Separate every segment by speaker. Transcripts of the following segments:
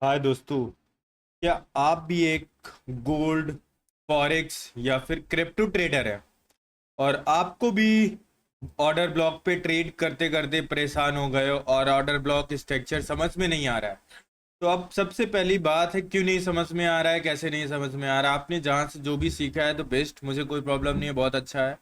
Speaker 1: हाय दोस्तों। क्या आप भी एक गोल्ड फॉरेक्स या फिर क्रिप्टो ट्रेडर है और आपको भी ऑर्डर ब्लॉक पे ट्रेड करते करते परेशान हो गए हो और ऑर्डर ब्लॉक स्ट्रक्चर समझ में नहीं आ रहा है? तो अब सबसे पहली बात है, क्यों नहीं समझ में आ रहा है, कैसे नहीं समझ में आ रहा? आपने जहां से जो भी सीखा है तो बेस्ट, मुझे कोई प्रॉब्लम नहीं है, बहुत अच्छा है।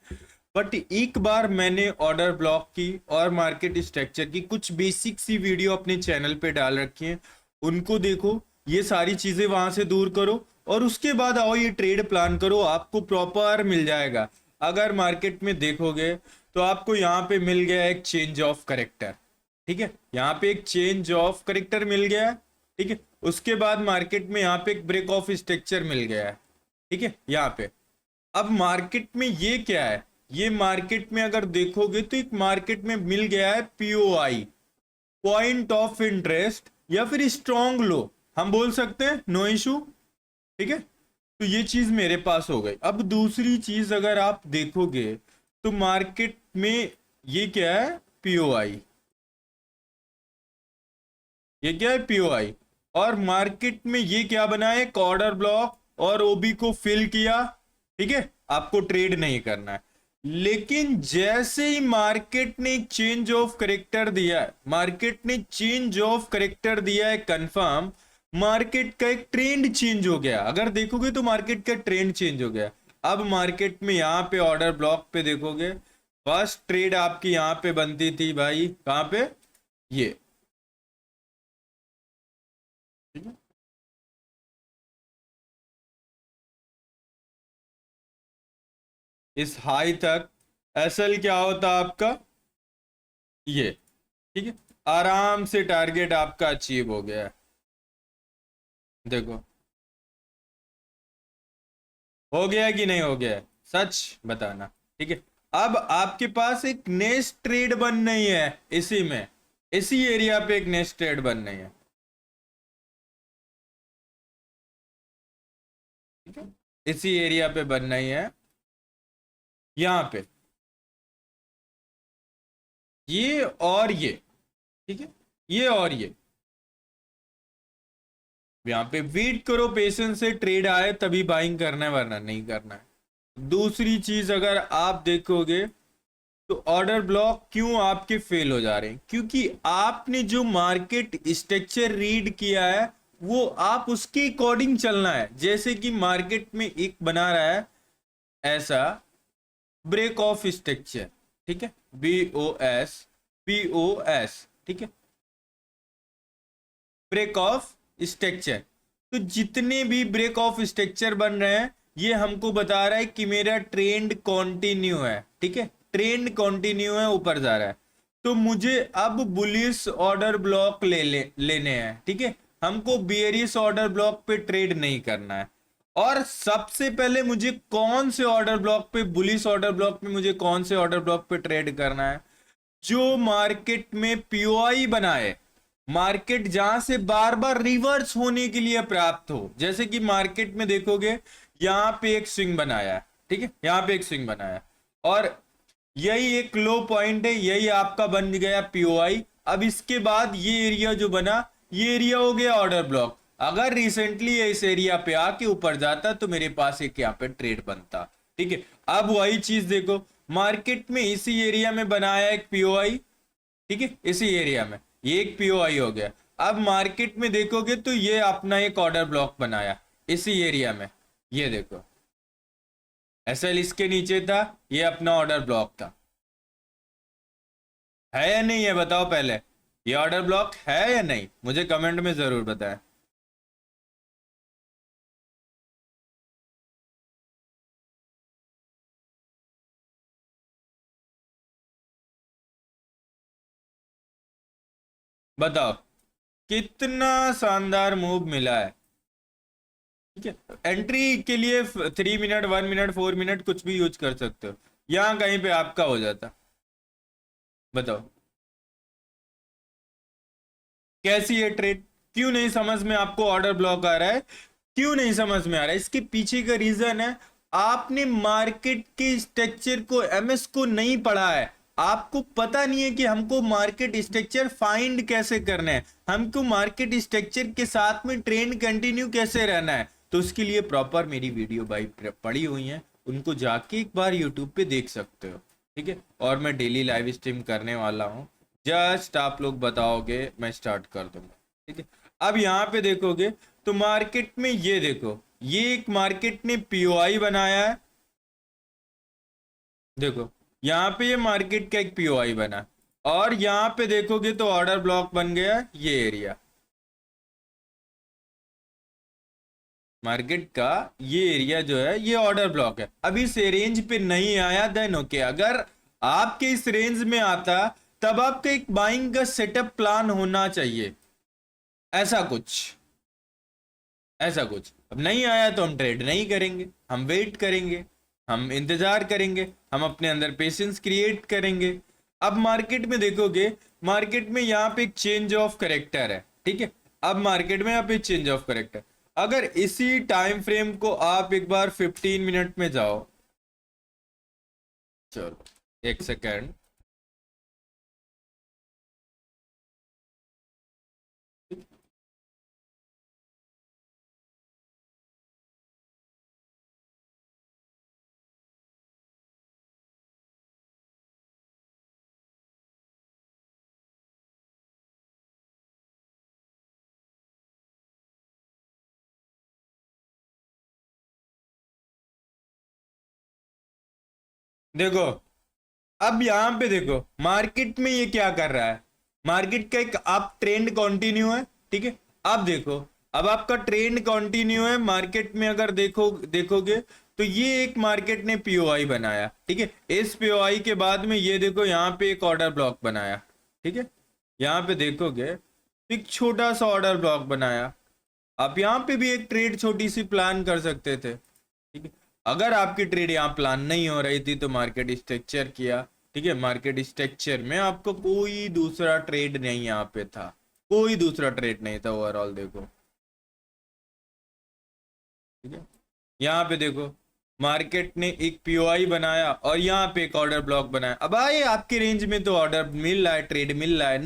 Speaker 1: बट एक बार मैंने ऑर्डर ब्लॉक की और मार्केट स्ट्रक्चर की कुछ बेसिक सी वीडियो अपने चैनल पे डाल रखी है, उनको देखो। ये सारी चीजें वहां से दूर करो और उसके बाद आओ ये ट्रेड प्लान करो, आपको प्रॉपर मिल जाएगा। अगर मार्केट में देखोगे तो आपको यहाँ पे मिल गया एक चेंज ऑफ करेक्टर। ठीक है, यहाँ पे एक चेंज ऑफ करेक्टर मिल गया है। ठीक है, उसके बाद मार्केट में यहाँ पे एक ब्रेक ऑफ स्ट्रक्चर मिल गया है। ठीक है, यहाँ पे अब मार्केट में ये क्या है, ये मार्केट में अगर देखोगे तो एक मार्केट में मिल गया है पीओआई, पॉइंट ऑफ इंटरेस्ट, या फिर स्ट्रॉन्ग लो, हम बोल सकते हैं, नो इशू। ठीक है, तो ये चीज मेरे पास हो गई। अब दूसरी चीज अगर आप देखोगे तो मार्केट में ये क्या है, पीओआई, ये क्या है, पीओआई। और मार्केट में ये क्या बना है, एक ऑर्डर ब्लॉक, और ओबी को फिल किया। ठीक है, आपको ट्रेड नहीं करना है। लेकिन जैसे ही मार्केट ने चेंज ऑफ करेक्टर दिया है, मार्केट ने चेंज ऑफ करेक्टर दिया है कंफर्म, मार्केट का एक ट्रेंड चेंज हो गया। अगर देखोगे तो मार्केट का ट्रेंड चेंज हो गया। अब मार्केट में यहाँ पे ऑर्डर ब्लॉक पे देखोगे, फर्स्ट ट्रेड आपकी यहाँ पे बनती थी भाई, कहाँ पे, ये। ठीक है, इस हाई तक एसएल क्या होता आपका, ये। ठीक है, आराम से टारगेट आपका अचीव हो गया है। देखो, हो गया कि नहीं हो गया है? सच बताना। ठीक है, अब आपके पास एक नेक्स्ट ट्रेड बन रही है, इसी में, इसी एरिया पे एक नेक्स्ट ट्रेड बन रही है। ठीक है, इसी एरिया पे बन रही है, यहाँ पे, ये और ये। ठीक है, ये और ये। यहाँ पे वेट करो, पेशेंस से, ट्रेड आए तभी बाइंग करना है, वरना नहीं करना है। दूसरी चीज अगर आप देखोगे तो ऑर्डर ब्लॉक क्यों आपके फेल हो जा रहे हैं, क्योंकि आपने जो मार्केट स्ट्रक्चर रीड किया है वो आप उसके अकॉर्डिंग चलना है। जैसे कि मार्केट में एक बना रहा है ऐसा ब्रेक ऑफ स्ट्रक्चर। ठीक है, BOS, ठीक है, ब्रेक ऑफ स्ट्रक्चर। तो जितने भी ब्रेक ऑफ स्ट्रक्चर बन रहे हैं, ये हमको बता रहा है कि मेरा ट्रेंड कंटिन्यू है। ठीक है, ट्रेंड कंटिन्यू है, ऊपर जा रहा है। तो मुझे अब बुलिश ऑर्डर ब्लॉक लेने हैं। ठीक है, हमको बियरिश ऑर्डर ब्लॉक पे ट्रेड नहीं करना है। और सबसे पहले मुझे कौन से ऑर्डर ब्लॉक पे, बुलिश ऑर्डर ब्लॉक पे, मुझे कौन से ऑर्डर ब्लॉक पे ट्रेड करना है, जो मार्केट में पीओआई बनाए, मार्केट जहां से बार बार रिवर्स होने के लिए प्राप्त हो। जैसे कि मार्केट में देखोगे, यहां पे एक स्विंग बनाया है। ठीक है, यहां पे एक स्विंग बनाया है और यही एक लो पॉइंट है, यही आपका बन गया पीओआई। अब इसके बाद ये एरिया जो बना, ये एरिया हो गया ऑर्डर ब्लॉक। अगर रिसेंटली इस एरिया पे आके ऊपर जाता तो मेरे पास एक यहाँ पे ट्रेड बनता। ठीक है, अब वही चीज देखो, मार्केट में इसी एरिया में बनाया एक पीओआई। ठीक है, इसी एरिया में ये एक पीओआई हो गया। अब मार्केट में देखोगे तो ये अपना एक ऑर्डर ब्लॉक बनाया इसी एरिया में, ये देखो, एसएल इसके नीचे था, ये अपना ऑर्डर ब्लॉक था। है या नहीं है, बताओ पहले, ये ऑर्डर ब्लॉक है या नहीं, मुझे कमेंट में जरूर बताएं। बताओ, कितना शानदार मूव मिला है। ठीक है, एंट्री के लिए 3 मिनट, 1 मिनट, 4 मिनट कुछ भी यूज कर सकते हो, यहां कहीं पे आपका हो जाता। बताओ, कैसी है ट्रेड? क्यों नहीं समझ में आपको ऑर्डर ब्लॉक आ रहा है? क्यों नहीं समझ में आ रहा है? इसके पीछे का रीजन है, आपने मार्केट के स्ट्रक्चर को, एमएस को नहीं पढ़ा है। आपको पता नहीं है कि हमको मार्केट स्ट्रक्चर फाइंड कैसे करना है, हमको मार्केट स्ट्रक्चर के साथ में ट्रेंड कंटिन्यू कैसे रहना है, तो उसके लिए प्रॉपर मेरी वीडियो भाई पड़ी हुई है, उनको जाके एक बार यूट्यूब पे देख सकते हो, ठीक है। और मैं डेली लाइव स्ट्रीम करने वाला हूँ, जस्ट आप लोग बताओगे मैं स्टार्ट कर दूंगा, ठीक है। अब यहाँ पे देखोगे तो मार्केट में ये देखो, ये एक मार्केट ने पीओआई बनाया है, देखो यहाँ पे ये मार्केट का एक पीओआई बना, और यहाँ पे देखोगे तो ऑर्डर ब्लॉक बन गया ये एरिया, मार्केट का ये एरिया जो है ये ऑर्डर ब्लॉक है। अभी इस रेंज पे नहीं आया, देन ओके, अगर आपके इस रेंज में आता तब आपका एक बाइंग का सेटअप प्लान होना चाहिए, ऐसा कुछ, ऐसा कुछ। अब नहीं आया तो हम ट्रेड नहीं करेंगे, हम वेट करेंगे, हम इंतजार करेंगे, हम अपने अंदर पेशेंस क्रिएट करेंगे। अब मार्केट में देखोगे, मार्केट में यहाँ पे एक चेंज ऑफ करेक्टर है, ठीक है। अब मार्केट में यहाँ पे चेंज ऑफ करेक्टर, अगर इसी टाइम फ्रेम को आप एक बार 15 मिनट में जाओ, चलो एक सेकेंड, देखो अब यहाँ पे देखो मार्केट में ये क्या कर रहा है, मार्केट का एक आप ट्रेंड कंटिन्यू है, ठीक है। अब देखो, अब आपका ट्रेंड कंटिन्यू है मार्केट में, अगर देखोगे तो ये एक मार्केट ने पीओआई बनाया, ठीक है। इस पीओआई के बाद में ये देखो यहाँ पे एक ऑर्डर ब्लॉक बनाया, ठीक है। यहाँ पे देखोगे तो एक छोटा सा ऑर्डर ब्लॉक बनाया, आप यहाँ पे भी एक ट्रेड छोटी सी प्लान कर सकते थे, ठीक है। अगर आपकी ट्रेड यहाँ प्लान नहीं हो रही थी तो मार्केट स्ट्रक्चर किया, ठीक है। मार्केट स्ट्रक्चर में आपको कोई दूसरा ट्रेड नहीं यहाँ पे था, कोई दूसरा ट्रेड नहीं था ओवरऑल, देखो, ठीक है। यहाँ पे देखो मार्केट ने एक पीओआई बनाया और यहाँ पे एक ऑर्डर ब्लॉक बनाया। अब आए आपके रेंज में तो ऑर्डर मिल रहा है, ट्रेड मिल रहा है,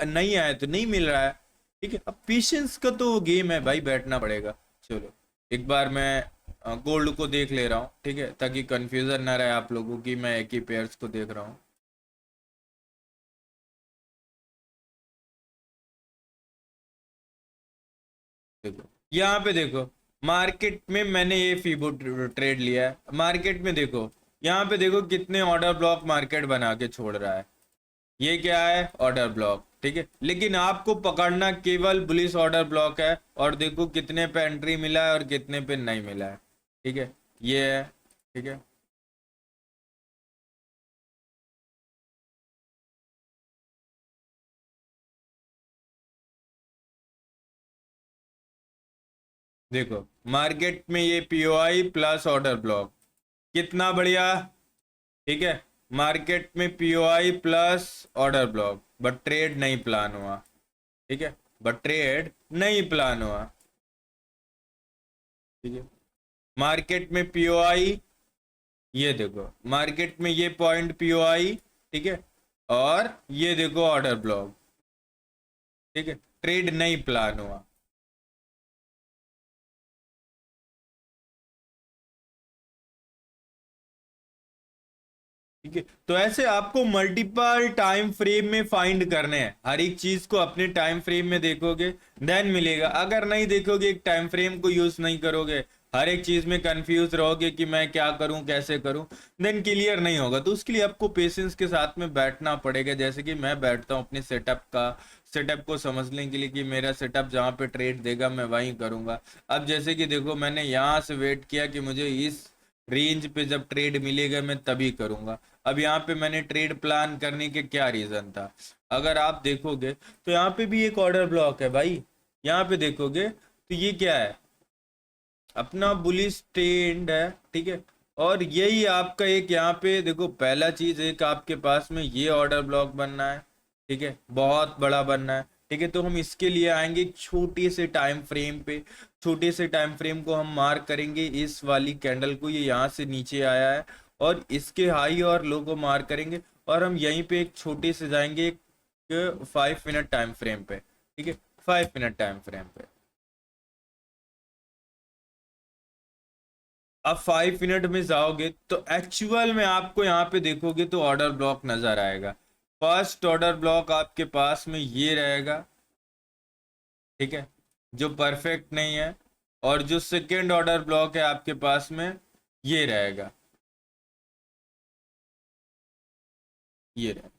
Speaker 1: नहीं आया तो नहीं मिल रहा है, ठीक है। अब पेशेंस का तो गेम है भाई, बैठना पड़ेगा। चलो एक बार मैं गोल्ड को देख ले रहा हूँ, ठीक है, ताकि कंफ्यूजन ना रहे आप लोगों की, मैं एक ही पेयर्स को देख रहा हूँ। देखो यहाँ पे देखो मार्केट में मैंने ये फीबो ट्रेड लिया है, मार्केट में देखो यहाँ पे देखो कितने ऑर्डर ब्लॉक मार्केट बना के छोड़ रहा है, ये क्या है ऑर्डर ब्लॉक, ठीक है। लेकिन आपको पकड़ना केवल बुलिश ऑर्डर ब्लॉक है, और देखो कितने पे एंट्री मिला है और कितने पे नहीं मिला है, ठीक है, ये है, ठीक है। देखो मार्केट में ये पीओआई प्लस ऑर्डर ब्लॉक कितना बढ़िया, ठीक है। मार्केट में POI plus order block, but trade नहीं प्लान हुआ, ठीक है, बट ट्रेड नहीं प्लान हुआ, ठीक है। मार्केट में पीओआई, ये देखो मार्केट में ये पॉइंट पीओआई, ठीक है, और ये देखो ऑर्डर ब्लॉक, ठीक है, ट्रेड नहीं प्लान हुआ। ठीक है, तो ऐसे आपको मल्टीपल टाइम फ्रेम में फाइंड करने हैं, हर एक चीज को अपने टाइम फ्रेम में देखोगे देन मिलेगा, अगर नहीं देखोगे, एक टाइम फ्रेम को यूज नहीं करोगे, हर एक चीज में कंफ्यूज रहोगे कि मैं क्या करूं कैसे करूं, देन क्लियर नहीं होगा। तो उसके लिए आपको पेशेंस के साथ में बैठना पड़ेगा, जैसे कि मैं बैठता हूं अपने सेटअप को समझने के लिए कि मेरा सेटअप जहां पे ट्रेड देगा मैं वहीं करूंगा। अब जैसे कि देखो मैंने यहाँ से वेट किया कि मुझे इस रेंज पे जब ट्रेड मिलेगा मैं तभी करूंगा। अब यहाँ पे मैंने ट्रेड प्लान करने के क्या रीजन था, अगर आप देखोगे तो यहाँ पे भी एक ऑर्डर ब्लॉक है भाई, यहाँ पे देखोगे तो ये क्या है, अपना बुलिश ट्रेंड है, ठीक है। और यही आपका एक यहाँ पे देखो पहला चीज, एक आपके पास में ये ऑर्डर ब्लॉक बनना है, ठीक है, बहुत बड़ा बनना है, ठीक है। तो हम इसके लिए आएंगे एक छोटे से टाइम फ्रेम पे, छोटे से टाइम फ्रेम को हम मार्क करेंगे, इस वाली कैंडल को, ये यहाँ से नीचे आया है, और इसके हाई और लो को मार्क करेंगे, और हम यहीं पे एक छोटे से जाएंगे एक 5 मिनट टाइम फ्रेम पे, ठीक है, 5 मिनट टाइम फ्रेम पे। अब 5 मिनट में जाओगे तो एक्चुअल में आपको यहाँ पे देखोगे तो ऑर्डर ब्लॉक नजर आएगा। फर्स्ट ऑर्डर ब्लॉक आपके पास में ये रहेगा, ठीक है, जो परफेक्ट नहीं है। और जो सेकेंड ऑर्डर ब्लॉक है आपके पास में ये रहेगा, ये रहेगा।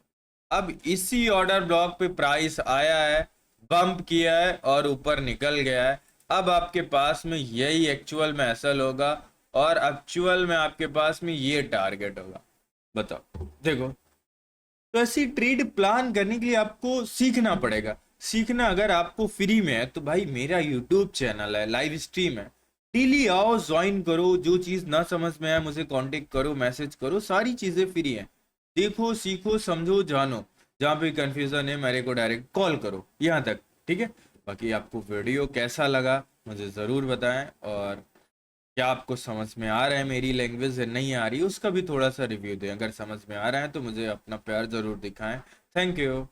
Speaker 1: अब इसी ऑर्डर ब्लॉक पे प्राइस आया है, बम्प किया है और ऊपर निकल गया है। अब आपके पास में यही एक्चुअल में एसएल होगा और एक्चुअल में आपके पास में ये टारगेट होगा। बताओ, देखो, तो ऐसी ट्रेड प्लान करने के लिए आपको सीखना पड़ेगा। सीखना अगर आपको फ्री में है तो भाई मेरा यूट्यूब चैनल है, लाइव स्ट्रीम है, डेली आओ ज्वाइन करो। जो चीज ना समझ में आए मुझे कांटेक्ट करो, मैसेज करो, सारी चीजें फ्री हैं। देखो, सीखो, समझो, जानो। जहाँ पे कंफ्यूजन है मेरे को डायरेक्ट कॉल करो, यहाँ तक, ठीक है। बाकी आपको वीडियो कैसा लगा मुझे ज़रूर बताएं, और क्या आपको समझ में आ रहा है, मेरी लैंग्वेज नहीं आ रही उसका भी थोड़ा सा रिव्यू दें। अगर समझ में आ रहा है तो मुझे अपना प्यार ज़रूर दिखाएं। Thank you.